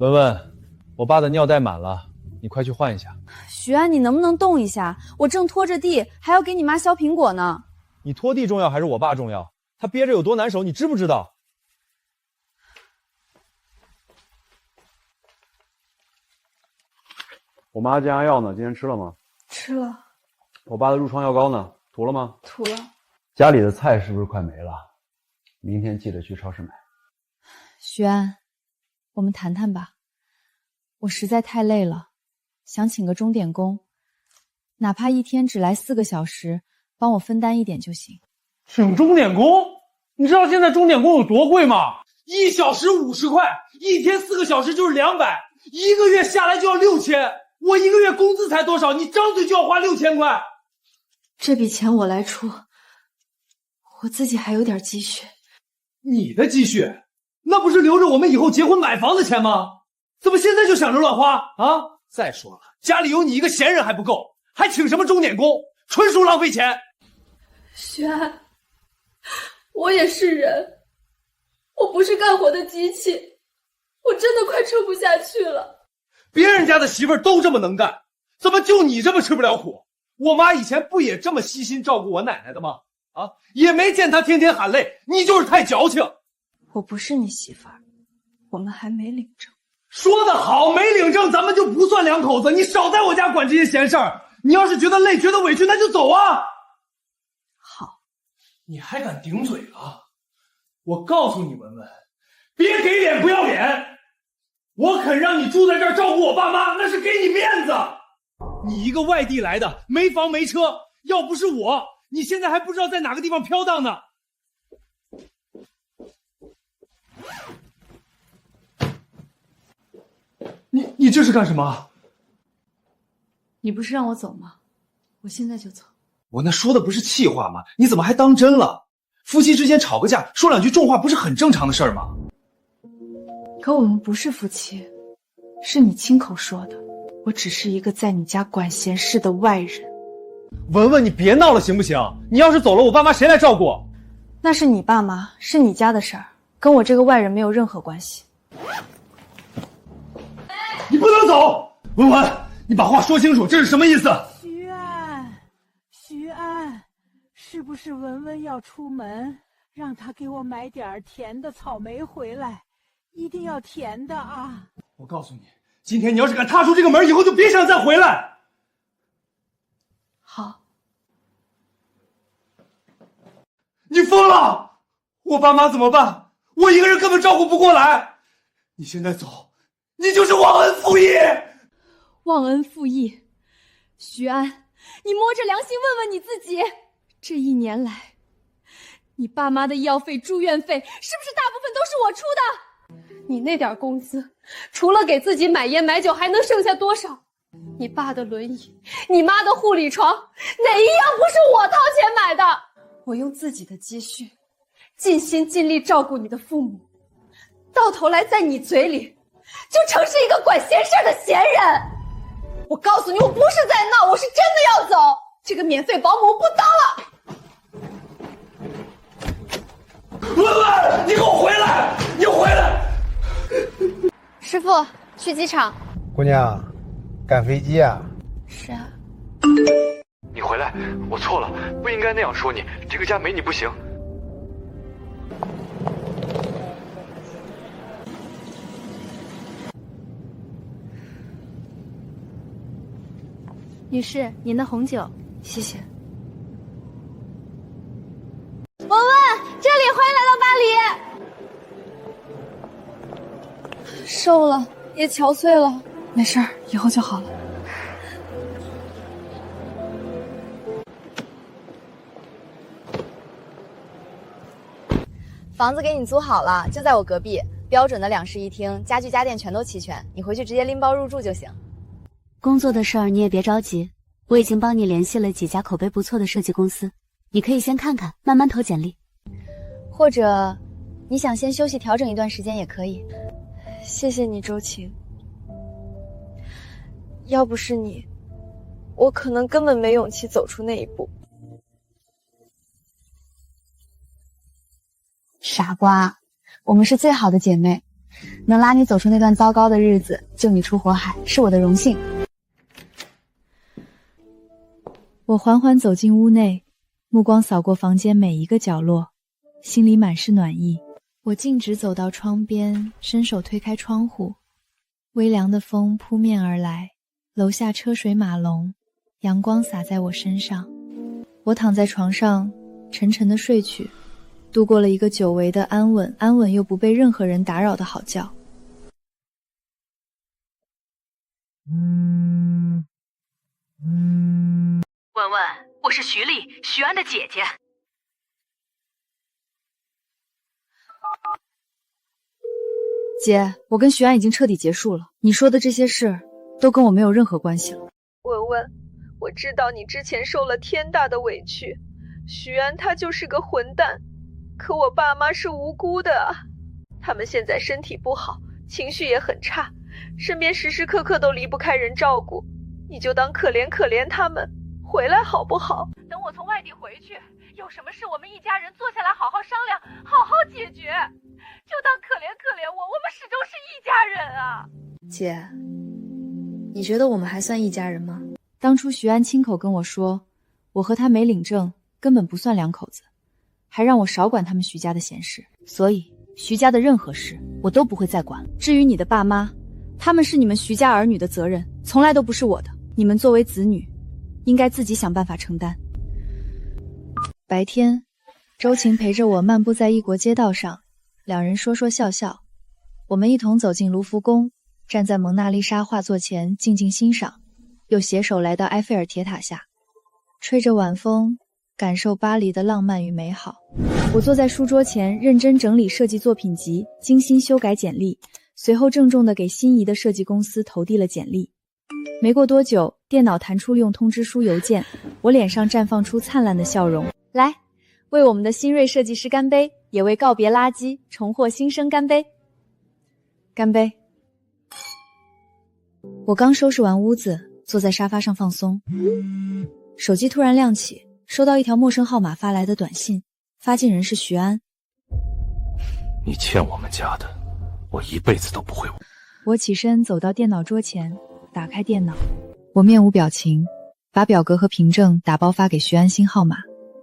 文文，我爸的尿袋满了，你快去换一下。徐安，你能不能动一下？我正拖着地，还要给你妈削苹果呢。你拖地重要还是我爸重要？他憋着有多难受，你知不知道？我妈降压药呢，今天吃了吗？吃了。我爸的褥疮药膏呢，涂了吗？涂了。家里的菜是不是快没了？明天记得去超市买。徐安，我们谈谈吧。我实在太累了，想请个钟点工，哪怕一天只来4个小时，帮我分担一点就行。请钟点工？你知道现在钟点工有多贵吗？1小时50块，一天4个小时就是200，一个月下来就要6000。我一个月工资才多少？你张嘴就要花6000块。这笔钱我来出，我自己还有点积蓄。你的积蓄？那不是留着我们以后结婚买房的钱吗？怎么现在就想着乱花啊？再说了，家里有你一个闲人还不够，还请什么钟点工，纯属浪费钱。徐安，我也是人，我不是干活的机器，我真的快撑不下去了。别人家的媳妇儿都这么能干，怎么就你这么吃不了苦？我妈以前不也这么悉心照顾我奶奶的吗？啊，也没见她天天喊累，你就是太矫情。我不是你媳妇儿，我们还没领证。说得好，没领证咱们就不算两口子，你少在我家管这些闲事儿。你要是觉得累觉得委屈，那就走啊。好。你还敢顶嘴了？我告诉你文文，别给脸不要脸。我肯让你住在这儿照顾我爸妈，那是给你面子。你一个外地来的，没房没车，要不是我，你现在还不知道在哪个地方飘荡呢。你这是干什么？你不是让我走吗？我现在就走。我那说的不是气话吗？你怎么还当真了？夫妻之间吵个架，说2句重话不是很正常的事儿吗？可我们不是夫妻，是你亲口说的。我只是一个在你家管闲事的外人。文文，你别闹了行不行？你要是走了，我爸妈谁来照顾？那是你爸妈，是你家的事儿，跟我这个外人没有任何关系。你不能走！文文，你把话说清楚，这是什么意思？徐安，是不是文文要出门，让他给我买点甜的草莓回来，一定要甜的啊！我告诉你，今天你要是敢踏出这个门，以后就别想再回来。好。你疯了！我爸妈怎么办？我一个人根本照顾不过来。你现在走，你就是忘恩负义。忘恩负义。徐安，你摸着良心问问你自己，这1年来，你爸妈的医药费、住院费，是不是大部分都是我出的？你那点工资，除了给自己买烟买酒，还能剩下多少？你爸的轮椅，你妈的护理床，哪一样不是我掏钱买的？我用自己的积蓄，尽心尽力照顾你的父母，到头来在你嘴里，就成是一个管闲事的闲人。我告诉你，我不是在闹，我是真的要走。这个免费保姆我不当了。文文，你给我回来！你回来！师傅，去机场。姑娘，赶飞机啊？是啊。你回来，我错了，不应该那样说你。这个家没你不行。女士，您的红酒。谢谢。文文，这里，欢迎来到巴黎。瘦了，也憔悴了。没事儿，以后就好了。房子给你租好了，就在我隔壁，标准的2室1厅，家具家电全都齐全，你回去直接拎包入住就行。工作的事儿你也别着急，我已经帮你联系了几家口碑不错的设计公司，你可以先看看，慢慢投简历。或者你想先休息调整一段时间也可以。谢谢你，周晴。要不是你，我可能根本没勇气走出那一步。傻瓜，我们是最好的姐妹，能拉你走出那段糟糕的日子，救你出火海，是我的荣幸。我缓缓走进屋内，目光扫过房间每一个角落，心里满是暖意。我径直走到窗边，伸手推开窗户，微凉的风扑面而来，楼下车水马龙，阳光洒在我身上。我躺在床上，沉沉地睡去，度过了一个久违的安稳又不被任何人打扰的好觉。文文，我是徐丽，徐安的姐姐。姐，我跟徐安已经彻底结束了，你说的这些事都跟我没有任何关系了。文文，我知道你之前受了天大的委屈，徐安他就是个混蛋，可我爸妈是无辜的啊，他们现在身体不好，情绪也很差，身边时时刻刻都离不开人照顾，你就当可怜可怜他们，回来好不好？等我从外地回去，有什么事我们一家人坐下来好好商量，好好解决，就当可怜可怜我们始终是一家人啊。姐，你觉得我们还算一家人吗？当初徐安亲口跟我说，我和他没领证，根本不算两口子，还让我少管他们徐家的闲事，所以徐家的任何事我都不会再管。至于你的爸妈，他们是你们徐家儿女的责任，从来都不是我的，你们作为子女应该自己想办法承担。白天，周晴陪着我漫步在异国街道上，两人说说笑笑。我们一同走进卢浮宫，站在蒙娜丽莎画作前静静欣赏，又携手来到埃菲尔铁塔下，吹着晚风，感受巴黎的浪漫与美好。我坐在书桌前，认真整理设计作品集，精心修改简历，随后郑重地给心仪的设计公司投递了简历。没过多久，电脑弹出用通知书邮件，我脸上绽放出灿烂的笑容。来，为我们的新锐设计师干杯，也为告别垃圾，重获新生干杯！干杯！我刚收拾完屋子，坐在沙发上放松，手机突然亮起，收到一条陌生号码发来的短信，发件人是徐安。你欠我们家的，我一辈子都不会忘。我起身走到电脑桌前，打开电脑，我面无表情，把表格和凭证打包发给徐安新号码，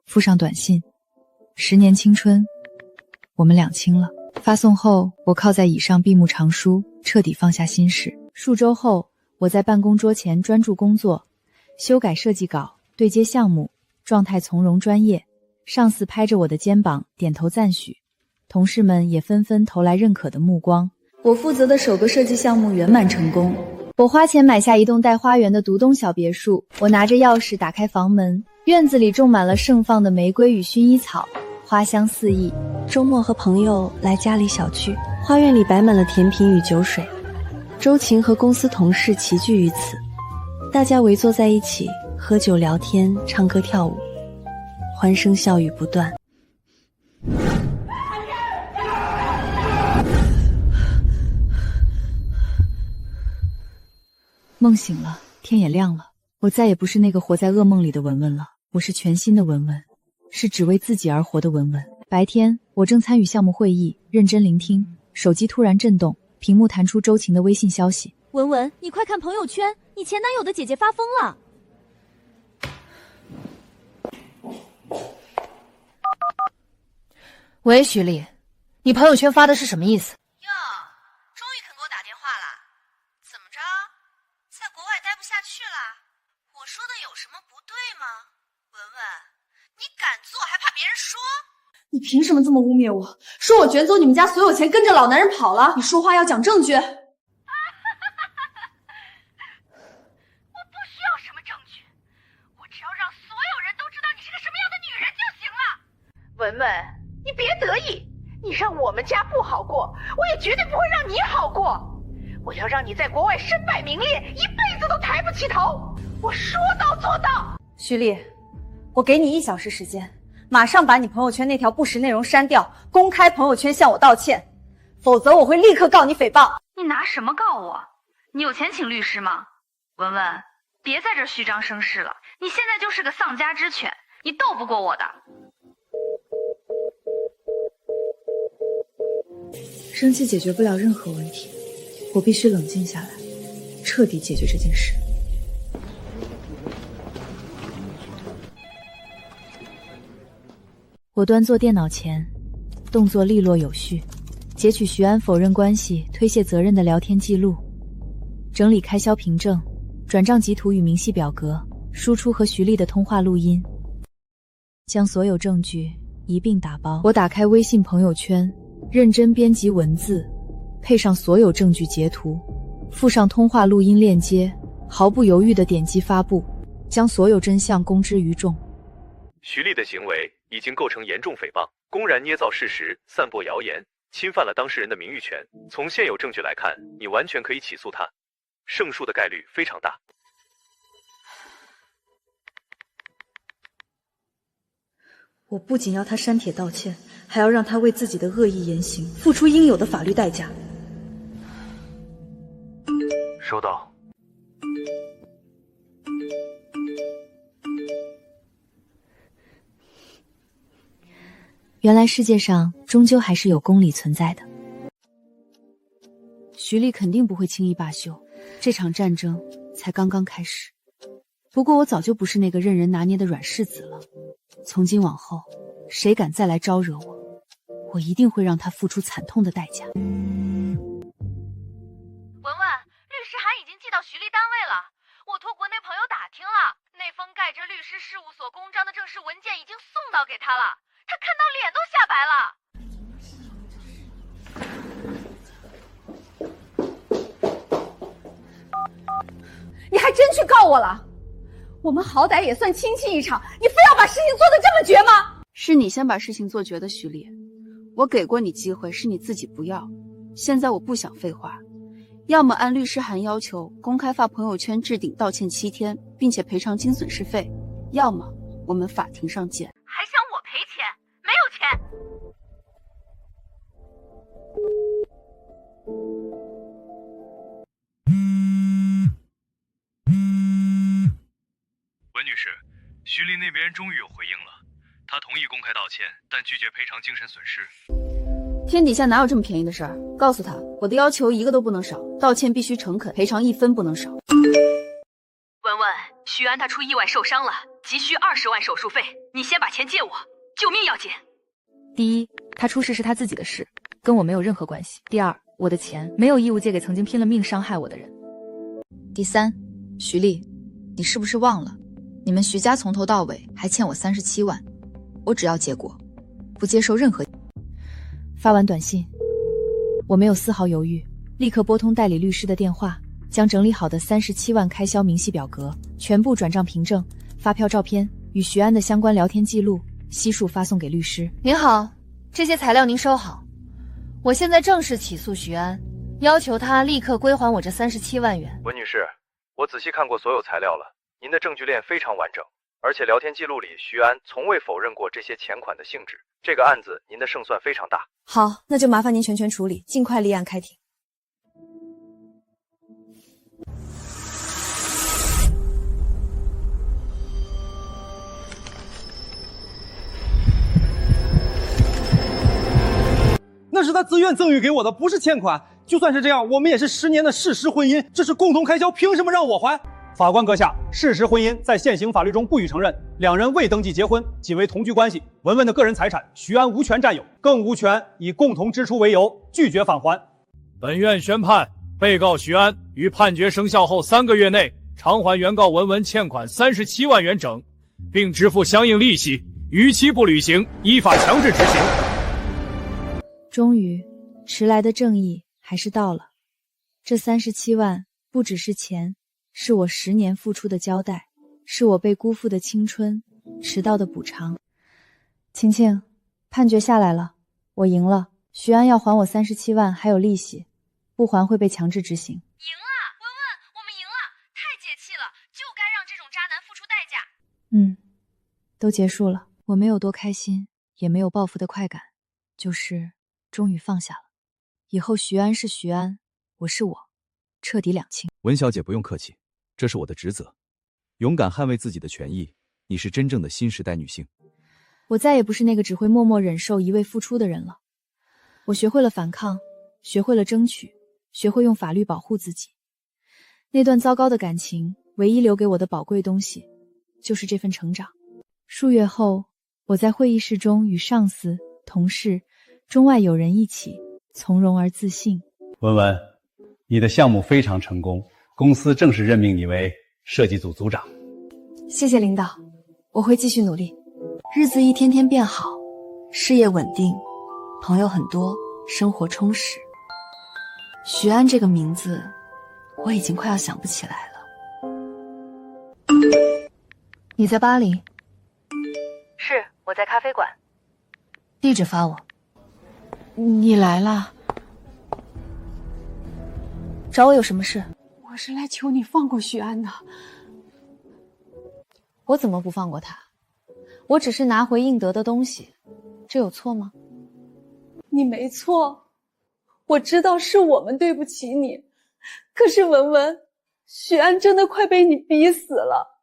附上短信：10年青春，我们两清了。发送后，我靠在椅上闭目长舒，彻底放下心事。数周后，我在办公桌前专注工作，修改设计稿，对接项目，状态从容专业。上司拍着我的肩膀点头赞许，同事们也纷纷投来认可的目光。我负责的首个设计项目圆满成功，我花钱买下一栋带花园的独栋小别墅。我拿着钥匙打开房门，院子里种满了盛放的玫瑰与薰衣草，花香四溢。周末和朋友来家里小聚，花园里摆满了甜品与酒水，周晴和公司同事齐聚于此，大家围坐在一起喝酒聊天，唱歌跳舞，欢声笑语不断。梦醒了，天也亮了，我再也不是那个活在噩梦里的文文了，我是全新的文文，是只为自己而活的文文。白天，我正参与项目会议，认真聆听，手机突然震动，屏幕弹出周晴的微信消息：文文，你快看朋友圈，你前男友的姐姐发疯了。喂，徐丽，你朋友圈发的是什么意思？哟，终于肯给我打电话了，怎么着，在国外待不下去了？我说的有什么不对吗？文文，你敢做还怕别人说？你凭什么这么污蔑我？说我卷走你们家所有钱，跟着老男人跑了？你说话要讲证据。我不需要什么证据，我只要让所有人都知道你是个什么样的女人就行了。文文，你别得意，你让我们家不好过，我也绝对不会让你好过。我要让你在国外身败名裂，一辈子都抬不起头。我说到做到。徐丽，我给你1小时时间，马上把你朋友圈那条不实内容删掉，公开朋友圈向我道歉，否则我会立刻告你诽谤。你拿什么告我？你有钱请律师吗？文文，别在这虚张声势了，你现在就是个丧家之犬，你斗不过我的。生气解决不了任何问题，我必须冷静下来，彻底解决这件事。我端坐电脑前，动作利落有序，截取徐安否认关系、推卸责任的聊天记录，整理开销凭证、转账集图与明细表格，输出和徐丽的通话录音，将所有证据一并打包。我打开微信朋友圈，认真编辑文字，配上所有证据截图，附上通话录音链接，毫不犹豫地点击发布，将所有真相公之于众。徐丽的行为已经构成严重诽谤，公然捏造事实，散播谣言，侵犯了当事人的名誉权。从现有证据来看，你完全可以起诉他，胜诉的概率非常大。我不仅要他删帖道歉，还要让他为自己的恶意言行付出应有的法律代价。收到。原来世界上终究还是有公理存在的。徐丽肯定不会轻易罢休，这场战争才刚刚开始。不过我早就不是那个任人拿捏的软柿子了，从今往后，谁敢再来招惹我，我一定会让他付出惨痛的代价。文文，律师函已经寄到徐丽单位了，我托国内朋友打听了，那封盖着律师事务所公章的正式文件已经送到给他了，他看到脸都吓白了。你还真去告我了？我们好歹也算亲戚一场，你非要把事情做得这么绝吗？是你先把事情做绝的，徐丽。我给过你机会，是你自己不要。现在我不想废话，要么按律师函要求公开发朋友圈置顶道歉7天，并且赔偿金损失费，要么我们法庭上见。还想我赔钱？没有钱。文女士，徐丽那边终于有回应了，她同意公开道歉，但拒绝赔偿精神损失。天底下哪有这么便宜的事儿？告诉他，我的要求一个都不能少，道歉必须诚恳，赔偿1分不能少。文文，徐安他出意外受伤了，急需20万手术费，你先把钱借我，救命要紧。第一，他出事是他自己的事，跟我没有任何关系。第二，我的钱没有义务借给曾经拼了命伤害我的人。第三，徐丽，你是不是忘了，你们徐家从头到尾还欠我37万，我只要结果，不接受任何。发完短信，我没有丝毫犹豫，立刻拨通代理律师的电话，将整理好的37万开销明细表格、全部转账凭证、发票照片与徐安的相关聊天记录悉数发送给律师。您好，这些材料您收好。我现在正式起诉徐安，要求他立刻归还我这37万元。文女士，我仔细看过所有材料了，您的证据链非常完整，而且聊天记录里徐安从未否认过这些钱款的性质。这个案子您的胜算非常大。好，那就麻烦您全权处理，尽快立案开庭。那是他自愿赠与给我的，不是欠款。就算是这样，我们也是10年的事实婚姻，这是共同开销，凭什么让我还？法官阁下，事实婚姻在现行法律中不予承认，两人未登记结婚，仅为同居关系。文文的个人财产，徐安无权占有，更无权以共同支出为由拒绝返还。本院宣判，被告徐安于判决生效后3个月内偿还原告文文欠款37万元整，并支付相应利息，逾期不履行，依法强制执行。终于，迟来的正义还是到了。这37万不只是钱，是我10年付出的交代，是我被辜负的青春，迟到的补偿。晴晴，判决下来了，我赢了，徐安要还我37万，还有利息，不还会被强制执行。赢了，文文，我们赢了，太解气了，就该让这种渣男付出代价。都结束了，我没有多开心，也没有报复的快感，就是终于放下了。以后徐安是徐安，我是我，彻底两清。文小姐不用客气，这是我的职责。勇敢捍卫自己的权益，你是真正的新时代女性。我再也不是那个只会默默忍受一味付出的人了。我学会了反抗，学会了争取，学会用法律保护自己。那段糟糕的感情，唯一留给我的宝贵东西，就是这份成长。数月后，我在会议室中与上司、同事、中外友人一起，从容而自信。文文，你的项目非常成功，公司正式任命你为设计组组长。谢谢领导，我会继续努力。日子一天天变好，事业稳定，朋友很多，生活充实。徐安这个名字，我已经快要想不起来了。你在巴黎？是，我在咖啡馆。地址发我。你来了，找我有什么事？我是来求你放过徐安的。我怎么不放过他？我只是拿回应得的东西，这有错吗？你没错，我知道是我们对不起你，可是文文，许安真的快被你逼死了。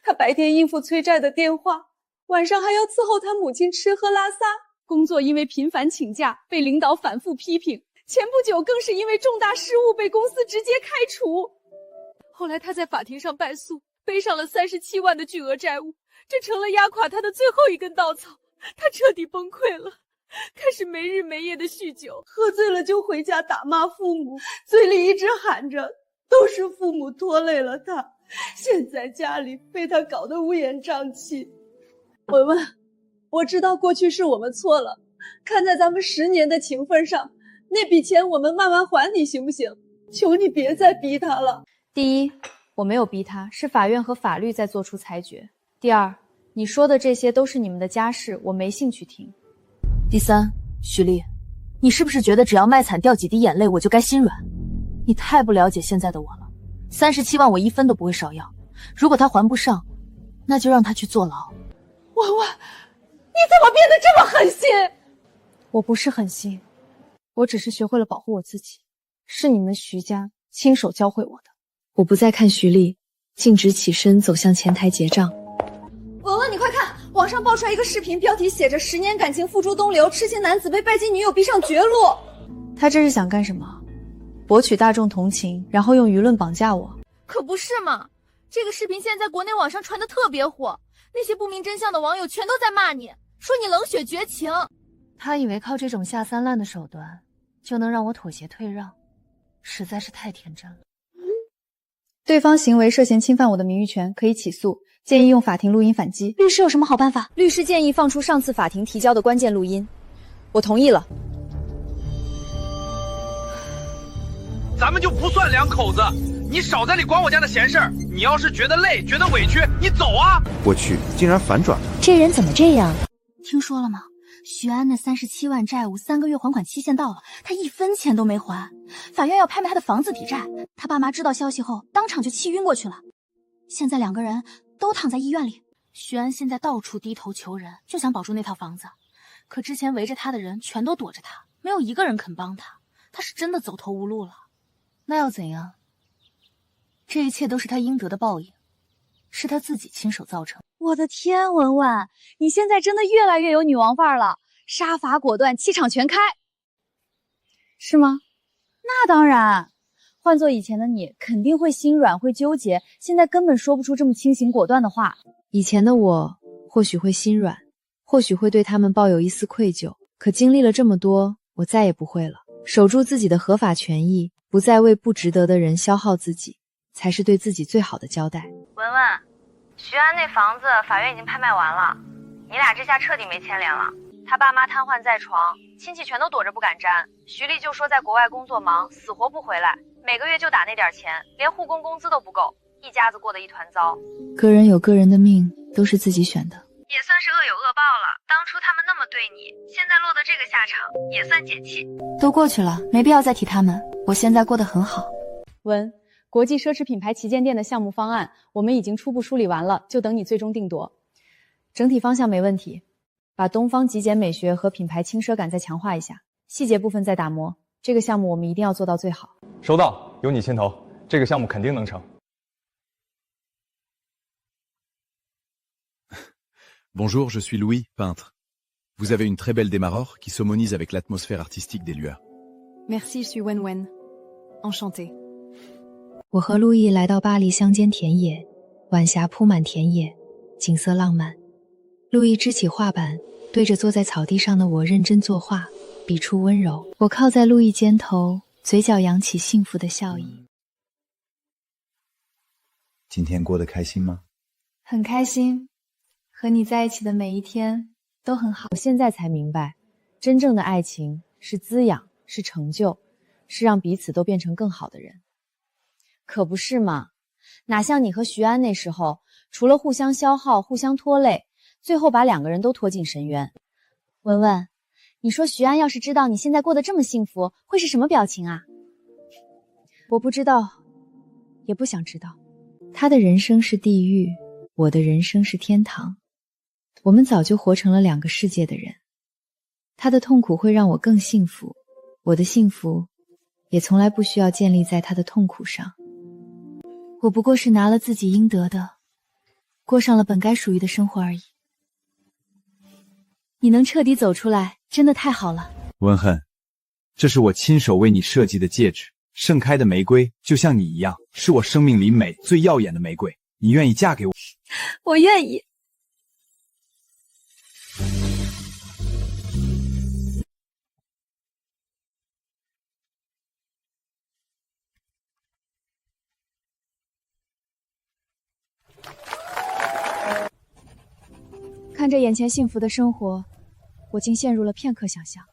他白天应付催债的电话，晚上还要伺候他母亲吃喝拉撒，工作因为频繁请假被领导反复批评，前不久更是因为重大失误被公司直接开除。后来他在法庭上败诉，背上了37万的巨额债务，这成了压垮他的最后一根稻草。他彻底崩溃了，开始没日没夜的酗酒，喝醉了就回家打骂父母，嘴里一直喊着都是父母拖累了他，现在家里被他搞得乌烟瘴气。文文，我知道过去是我们错了，看在咱们10年的情分上，那笔钱我们慢慢还你行不行？求你别再逼他了。第一，我没有逼他，是法院和法律在做出裁决。第二，你说的这些都是你们的家事，我没兴趣听。第三，徐丽，你是不是觉得只要卖惨掉几滴眼泪我就该心软？你太不了解现在的我了。37万我1分都不会少要，如果他还不上，那就让他去坐牢。文文，你怎么变得这么狠心？我不是狠心，我只是学会了保护我自己，是你们徐家亲手教会我的。我不再看徐丽，径直起身走向前台结账。文文，你快看，网上爆出来一个视频，标题写着10年感情付诸东流，痴心男子被拜金女友逼上绝路。他这是想干什么？博取大众同情，然后用舆论绑架我？可不是嘛，这个视频现在在国内网上传得特别火，那些不明真相的网友全都在骂你，说你冷血绝情。他以为靠这种下三滥的手段就能让我妥协退让，实在是太天真了。对方行为涉嫌侵犯我的名誉权，可以起诉，建议用法庭录音反击。律师有什么好办法？律师建议放出上次法庭提交的关键录音。我同意了。咱们就不算两口子，你少在里管我家的闲事儿。你要是觉得累，觉得委屈，你走啊！我去，竟然反转了！这人怎么这样？听说了吗？徐安那37万债务3个月还款期限到了，他1分钱都没还，法院要拍卖他的房子抵债。他爸妈知道消息后，当场就气晕过去了。现在2个人都躺在医院里。徐安现在到处低头求人，就想保住那套房子。可之前围着他的人全都躲着他，没有一个人肯帮他。他是真的走投无路了。那要怎样？这一切都是他应得的报应，是他自己亲手造成。我的天，文文，你现在真的越来越有女王范儿了，杀伐果断，气场全开。是吗？那当然，换做以前的你，肯定会心软，会纠结，现在根本说不出这么清醒果断的话。以前的我或许会心软，或许会对他们抱有一丝愧疚，可经历了这么多，我再也不会了。守住自己的合法权益，不再为不值得的人消耗自己，才是对自己最好的交代。文文，徐安那房子法院已经拍卖完了，你俩这下彻底没牵连了。他爸妈瘫痪在床，亲戚全都躲着不敢沾。徐丽就说在国外工作忙，死活不回来，每个月就打那点钱，连护工工资都不够，一家子过得一团糟。个人有个人的命，都是自己选的。也算是恶有恶报了，当初他们那么对你，现在落得这个下场，也算解气。都过去了，没必要再提他们，我现在过得很好。文，国际奢侈品牌旗舰店的项目方案，我们已经初步梳理完了，就等你最终定夺。整体方向没问题，把东方极简美学和品牌轻奢感再强化一下，细节部分再打磨。这个项目我们一定要做到最好。收到，有你牵头，这个项目肯定能成。Bonjour, je suis Louis, peintre. Vous avez une très belle démarre qui s'harmonise avec l'atmosphère artistique des lieux. Merci, je suis Wen-Wen. Enchantée. 我和路易来到巴黎乡间田野，晚霞铺满田野，景色浪漫。路易支起画板，对着坐在草地上的我认真作画，笔触温柔。我靠在路易肩头，嘴角扬起幸福的笑意。今天过得开心吗？很开心，和你在一起的每一天都很好。我现在才明白，真正的爱情是滋养，是成就，是让彼此都变成更好的人。可不是嘛，哪像你和徐安那时候，除了互相消耗、互相拖累，最后把两个人都拖进深渊。文文，你说徐安要是知道你现在过得这么幸福，会是什么表情啊？我不知道，也不想知道。他的人生是地狱，我的人生是天堂。我们早就活成了两个世界的人。他的痛苦会让我更幸福，我的幸福也从来不需要建立在他的痛苦上。我不过是拿了自己应得的，过上了本该属于的生活而已。你能彻底走出来，真的太好了。温恨，这是我亲手为你设计的戒指，盛开的玫瑰就像你一样，是我生命里美最耀眼的玫瑰。你愿意嫁给我？我愿意。看着眼前幸福的生活，我竟陷入了片刻想象。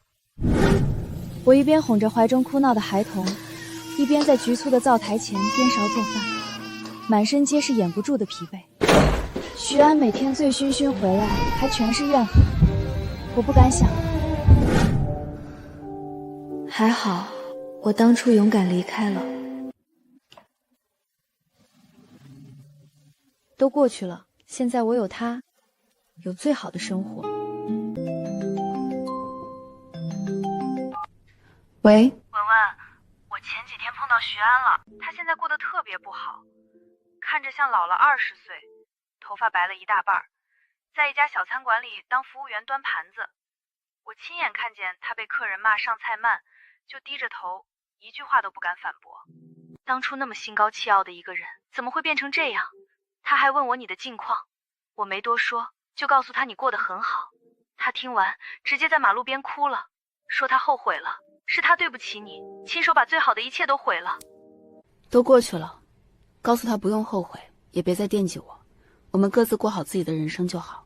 我一边哄着怀中哭闹的孩童，一边在局促的灶台前颠勺做饭，满身皆是掩不住的疲惫。徐安每天醉醺醺回来，还全是怨恨，我不敢想。还好，我当初勇敢离开了。都过去了，现在我有他，有最好的生活。喂，文文，我前几天碰到徐安了，他现在过得特别不好，看着像老了20岁，头发白了一大半，在一家小餐馆里当服务员端盘子。我亲眼看见他被客人骂上菜慢，就低着头，一句话都不敢反驳。当初那么心高气傲的一个人，怎么会变成这样？他还问我你的近况，我没多说，就告诉他你过得很好。他听完，直接在马路边哭了，说他后悔了，是他对不起你，亲手把最好的一切都毁了。都过去了，告诉他不用后悔，也别再惦记我，我们各自过好自己的人生就好。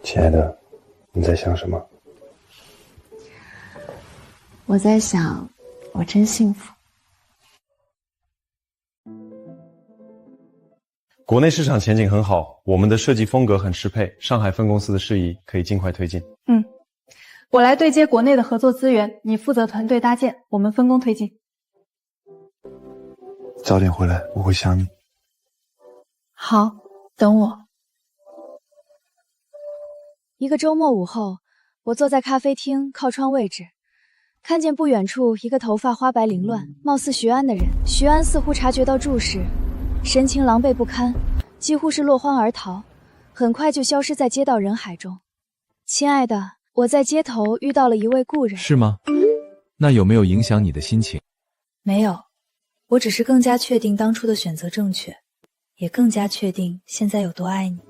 亲爱的，你在想什么？我在想，我真幸福。国内市场前景很好，我们的设计风格很适配，上海分公司的事宜可以尽快推进。我来对接国内的合作资源，你负责团队搭建，我们分工推进。早点回来，我会想你。好，等我。一个周末午后，我坐在咖啡厅靠窗位置，看见不远处一个头发花白凌乱、貌似徐安的人。徐安似乎察觉到注视，神情狼狈不堪，几乎是落荒而逃，很快就消失在街道人海中。亲爱的，我在街头遇到了一位故人。是吗？那有没有影响你的心情？没有，我只是更加确定当初的选择正确，也更加确定现在有多爱你。